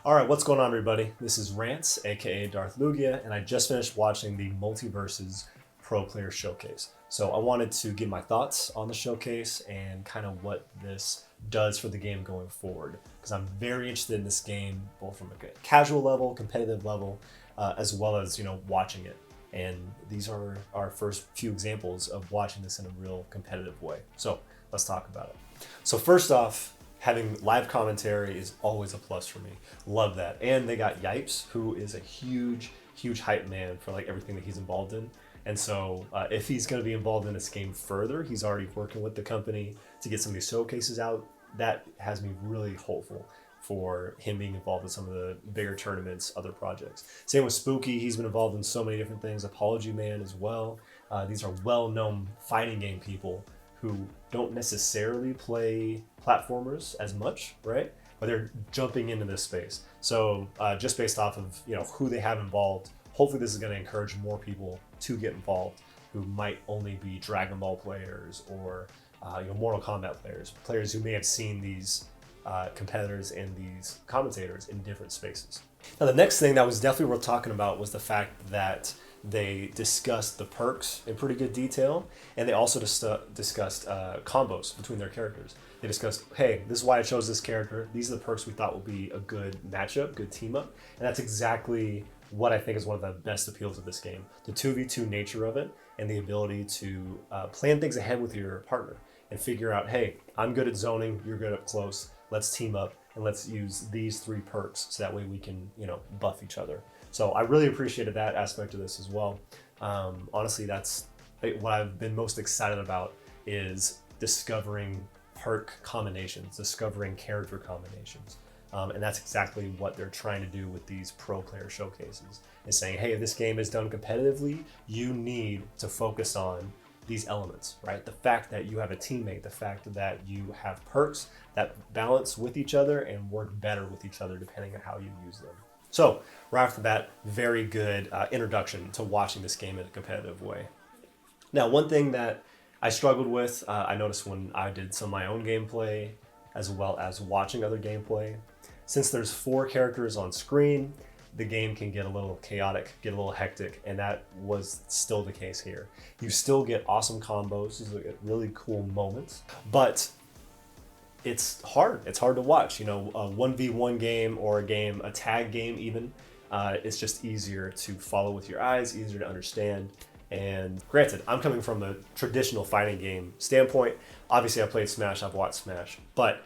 All right, what's going on, everybody? This is Rance, aka Darth Lugia, and I just finished watching the MultiVersus Pro Player Showcase. So I wanted to give my thoughts on the showcase and kind of what this does for the game going forward, because I'm very interested in this game, both from a casual level, competitive level, as well as watching it. And these are our first few examples of watching this in a real competitive way. So let's talk about it. So first off, having live commentary is always a plus for me. Love that. And they got Yipes, who is a huge hype man for like everything that he's involved in. And so if he's going to be involved in this game further, he's already working with the company to get some of these showcases out. That has me really hopeful for him being involved in some of the bigger tournaments, other projects. Same with Spooky. He's been involved in so many different things. ApologyMan as well. These are well-known fighting game people who don't necessarily play platformers as much, right? But they're jumping into this space. So just based off of who they have involved, hopefully this is going to encourage more people to get involved who might only be Dragon Ball players or Mortal Kombat players who may have seen these competitors and these commentators in different spaces. Now the next thing that was definitely worth talking about was the fact that they discussed the perks in pretty good detail, and they also discussed combos between their characters. They discussed, hey, this is why I chose this character. These are the perks we thought would be a good matchup, good team up, and that's exactly what I think is one of the best appeals of this game. The 2v2 nature of it and the ability to plan things ahead with your partner and figure out, hey, I'm good at zoning, you're good up close, let's team up and let's use these 3 perks so that way we can buff each other. So I really appreciated that aspect of this as well. Honestly, that's what I've been most excited about, is discovering perk combinations, discovering character combinations. And that's exactly what they're trying to do with these pro player showcases, is saying, hey, if this game is done competitively, you need to focus on these elements, right? The fact that you have a teammate, the fact that you have perks that balance with each other and work better with each other depending on how you use them. So right off the bat, very good introduction to watching this game in a competitive way. Now, one thing that I struggled with, I noticed when I did some of my own gameplay, as well as watching other gameplay, since there's 4 characters on screen, the game can get a little chaotic, get a little hectic, and that was still the case here. You still get awesome combos, you get really cool moments, but it's hard. It's hard to watch. A 1v1 game or a tag game even, it's just easier to follow with your eyes, easier to understand. And granted, I'm coming from a traditional fighting game standpoint. Obviously, I played Smash, I've watched Smash, but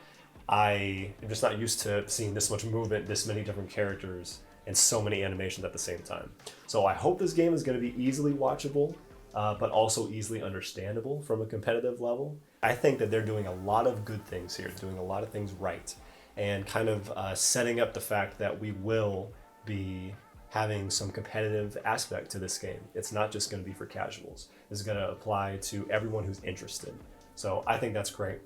I am just not used to seeing this much movement, this many different characters, and so many animations at the same time. So I hope this game is going to be easily watchable, but also easily understandable from a competitive level. I think that they're doing a lot of good things here, doing a lot of things right, and kind of setting up the fact that we will be having some competitive aspect to this game. It's not just going to be for casuals. It's going to apply to everyone who's interested. So I think that's great.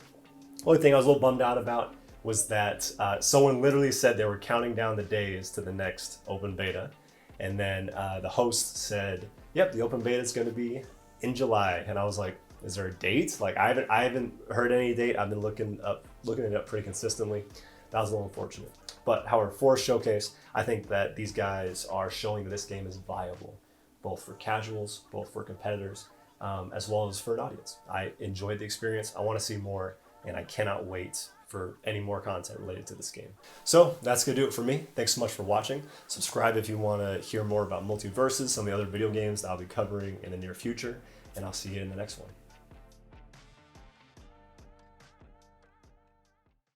Only thing I was a little bummed out about was that someone literally said they were counting down the days to the next open beta. And then the host said, yep, the open beta is going to be in July. And I was like, is there a date? Like I haven't heard any date. I've been looking it up pretty consistently. That was a little unfortunate. But however, for Showcase, I think that these guys are showing that this game is viable, both for casuals, both for competitors, as well as for an audience. I enjoyed the experience. I want to see more, and I cannot wait for any more content related to this game. So that's gonna do it for me. Thanks so much for watching. Subscribe if you want to hear more about MultiVersus, some of the other video games that I'll be covering in the near future, and I'll see you in the next one.